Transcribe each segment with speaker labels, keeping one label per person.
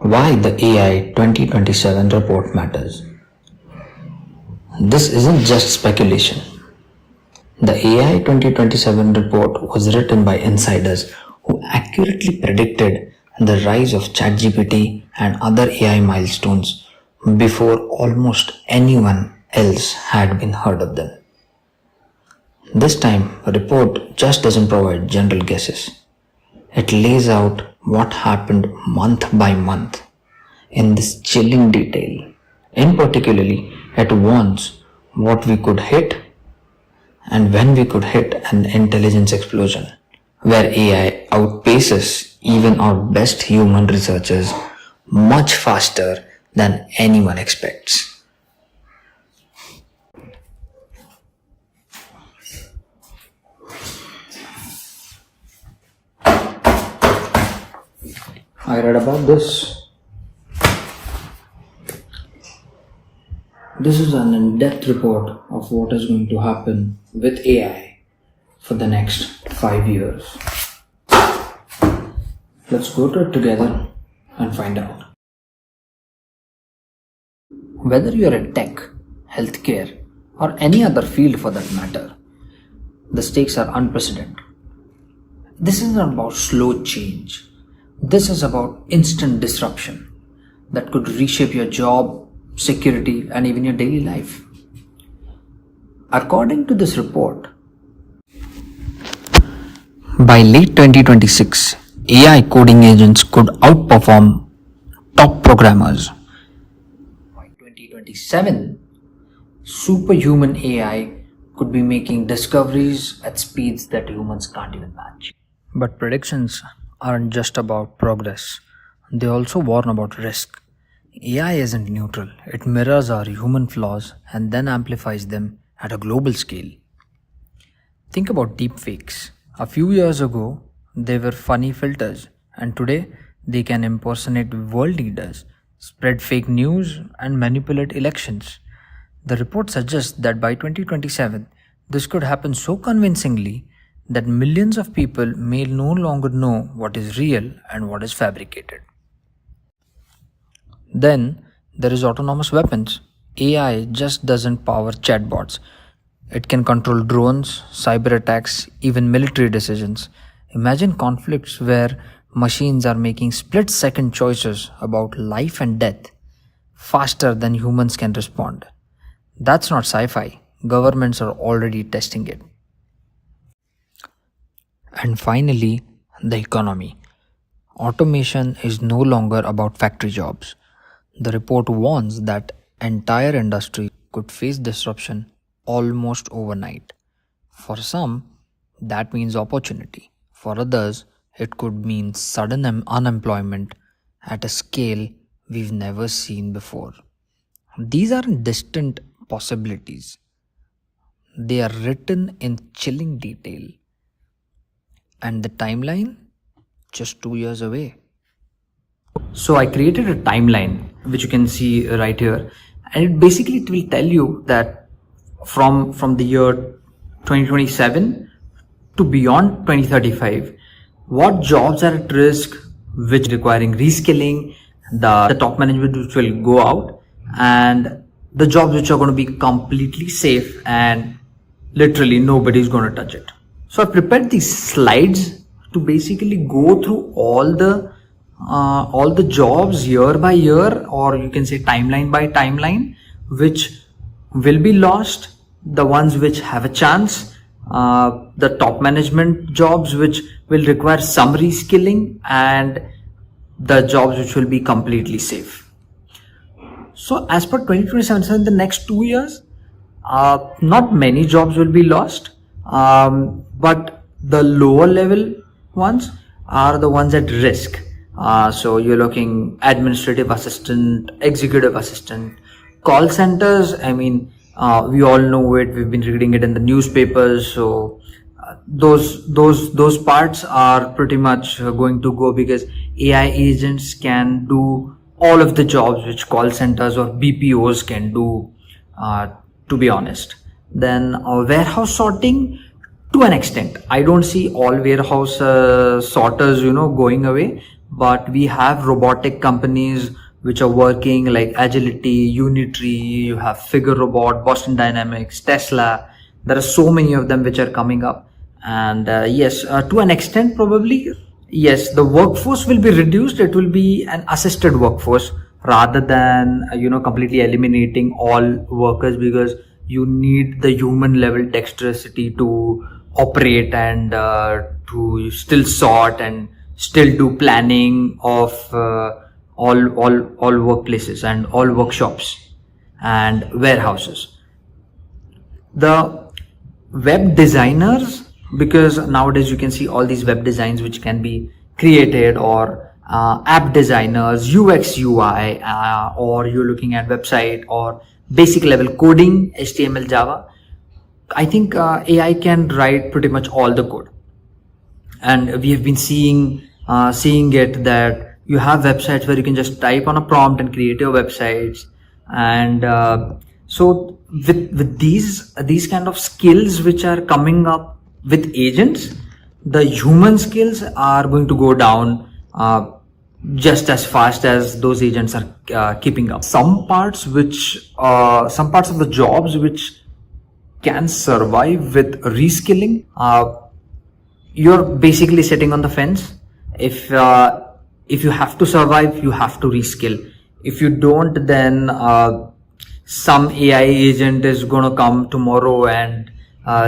Speaker 1: Why the AI 2027 report matters. This isn't just speculation. The AI 2027 report was written by insiders who accurately predicted the rise of ChatGPT and other AI milestones before almost anyone else had been heard of them. This time, the report just doesn't provide general guesses. It lays out what happened month by month in this chilling detail. In particularly, it warns what we could hit and when we could hit an intelligence explosion, where AI outpaces even our best human researchers much faster than anyone expects. I read about this. This is an in-depth report of what is going to happen with AI for the next 5 years. Let's go to it together and find out. Whether you're in tech, healthcare, or any other field for that matter, the stakes are unprecedented. This isn't about slow change. This is about instant disruption that could reshape your job, security, and even your daily life. According to this report, by late 2026, AI coding agents could outperform top programmers. By 2027, superhuman AI could be making discoveries at speeds that humans can't even match. But predictions aren't just about progress, they also warn about risk. AI isn't neutral, it mirrors our human flaws and then amplifies them at a global scale. Think about deepfakes. A few years ago, they were funny filters, and today they can impersonate world leaders, spread fake news, and manipulate elections. The report suggests that by 2027, this could happen so convincingly that millions of people may no longer know what is real and what is fabricated. Then there is autonomous weapons. AI just doesn't power chatbots. It can control drones, cyber attacks, even military decisions. Imagine conflicts where machines are making split second choices about life and death faster than humans can respond. That's not sci fi. Governments are already testing it. And finally, the economy. Automation is no longer about factory jobs. The report warns that entire industry could face disruption almost overnight. For some, that means opportunity. For others, it could mean sudden unemployment at a scale we've never seen before. These aren't distant possibilities, they are written in chilling detail. And the timeline? Just 2 years away. So I created a timeline which you can see right here, and it will tell you that from the year 2027 to beyond 2035, what jobs are at risk, which requiring reskilling, the top management which will go out, and the jobs which are going to be completely safe and literally nobody is going to touch it. So I prepared these slides to basically go through all the jobs year by year, or you can say timeline by timeline, which will be lost, the ones which have a chance, the top management jobs which will require some reskilling, and the jobs which will be completely safe. So as per 2027, so in the next 2 years, not many jobs will be lost, but the lower level ones are the ones at risk. So you're looking administrative assistant, executive assistant, call centers. I mean, we all know it. We've been reading it in the newspapers. So those parts are pretty much going to go, because AI agents can do all of the jobs which call centers or BPOs can do. To be honest, then warehouse sorting To an extent, I don't see all warehouse sorters, going away, but we have robotic companies which are working like Agility, Unitree, you have Figure Robot, Boston Dynamics, Tesla. There are so many of them which are coming up. And yes, to an extent, probably, yes, the workforce will be reduced. It will be an assisted workforce rather than, completely eliminating all workers, because you need the human level dexterity to operate and to still sort and still do planning of all workplaces and all workshops and warehouses. The web designers, because nowadays you can see all these web designs which can be created, or app designers, UX UI, or you're looking at website or basic level coding, HTML, Java. I think AI can write pretty much all the code, and we have been seeing it that you have websites where you can just type on a prompt and create your websites. And so with these kind of skills which are coming up with agents, the human skills are going to go down just as fast as those agents are keeping up. Some parts of the jobs which can survive with reskilling, you're basically sitting on the fence. If you have to survive, you have to reskill. If you don't, then some AI agent is going to come tomorrow and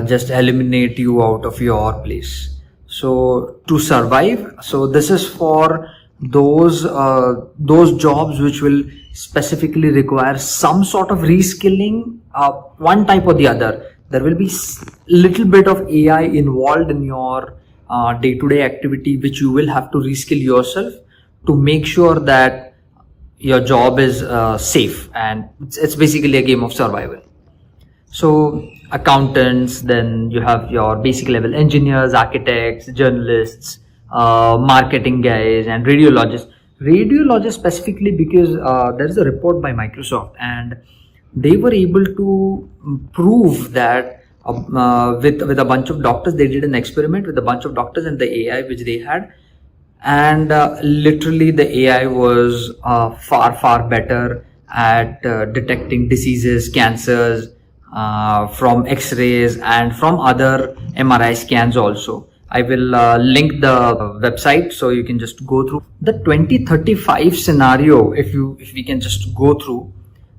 Speaker 1: just eliminate you out of your place. So to survive, so this is for those jobs which will specifically require some sort of reskilling, one type or the other. There will be little bit of AI involved in your day-to-day activity, which you will have to reskill yourself to make sure that your job is safe, and it's basically a game of survival. So accountants, then you have your basic level engineers, architects, journalists, marketing guys, and radiologists specifically, because there is a report by Microsoft, and they were able to prove that with a bunch of doctors, they did an experiment with a bunch of doctors and the AI which they had, and literally the AI was far better at detecting diseases, cancers, from X-rays and from other MRI scans also. I will link the website so you can just go through the 2035 scenario. If we can just go through,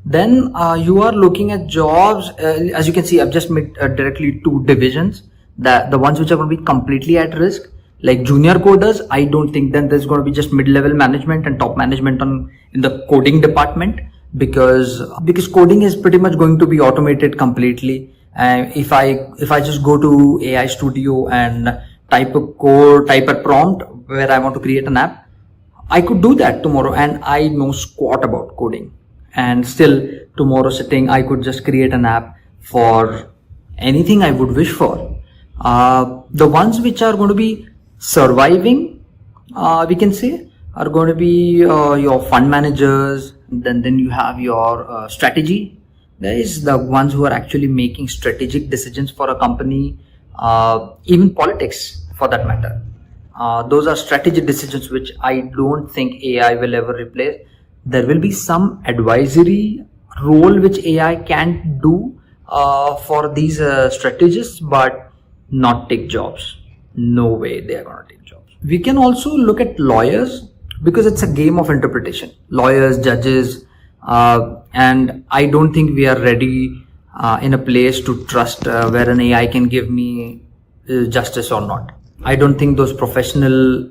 Speaker 1: then you are looking at jobs. As you can see, I've just made directly two divisions. The ones which are going to be completely at risk, like junior coders, I don't think then there's going to be just mid-level management and top management in the coding department, because coding is pretty much going to be automated completely. And if I just go to AI Studio and type a prompt where I want to create an app, I could do that tomorrow, and I know squat about coding. And still tomorrow sitting, I could just create an app for anything I would wish for. The ones which are going to be surviving, we can say, are going to be your fund managers. Then you have your strategy. There is the ones who are actually making strategic decisions for a company, even politics for that matter. Those are strategic decisions which I don't think AI will ever replace. There will be some advisory role which AI can do for these strategists, but not take jobs. No way they are going to take jobs. We can also look at lawyers, because it's a game of interpretation. Lawyers, judges, and I don't think we are ready in a place to trust where an AI can give me justice or not. I don't think those professional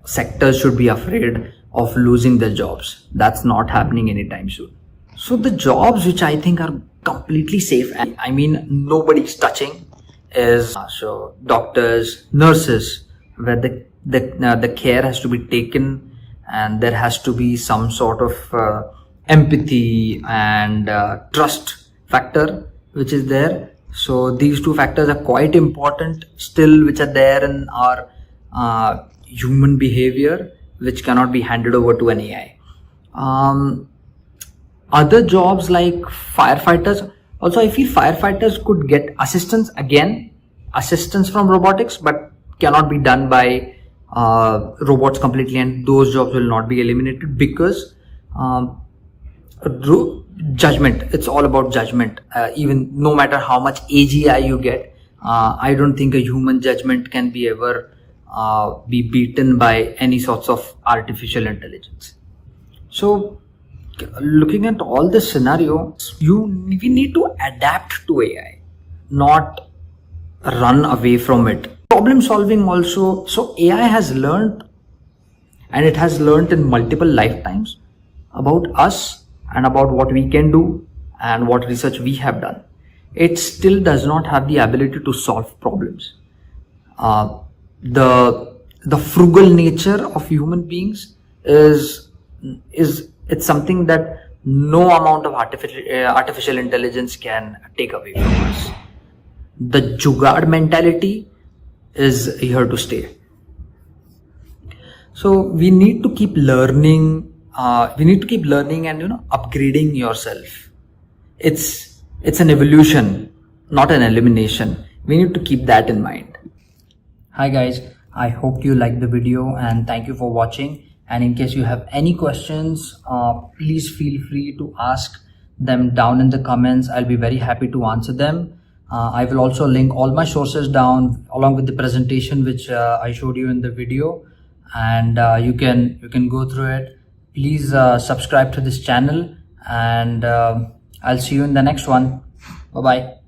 Speaker 1: sectors should be afraid of losing their jobs. That's not happening anytime soon. So the jobs which I think are completely safe, and I mean nobody's touching, is so doctors, nurses, where the care has to be taken, and there has to be some sort of empathy and trust factor which is there. So these two factors are quite important still, which are there in our human behavior, which cannot be handed over to an AI. Other jobs like firefighters, also I feel firefighters could get assistance again. assistance from robotics, but cannot be done by robots completely, and those jobs will not be eliminated because judgment, it's all about judgment. Even no matter how much AGI you get, I don't think a human judgment can be ever be beaten by any sorts of artificial intelligence. So looking at all this scenario, we need to adapt to AI, not run away from it. Problem solving also. So AI has learned, and it has learned in multiple lifetimes about us and about what we can do and what research we have done. It still does not have the ability to solve problems. The frugal nature of human beings is it's something that no amount of artificial intelligence can take away from us. The jugaad mentality is here to stay. So we need to keep learning. We need to keep learning and upgrading yourself. It's an evolution, not an elimination. We need to keep that in mind. Hi guys, I hope you liked the video and thank you for watching. And in case you have any questions, please feel free to ask them down in the comments. I'll be very happy to answer them. I will also link all my sources down along with the presentation which I showed you in the video, and you can go through it. Please subscribe to this channel, and I'll see you in the next one. Bye bye.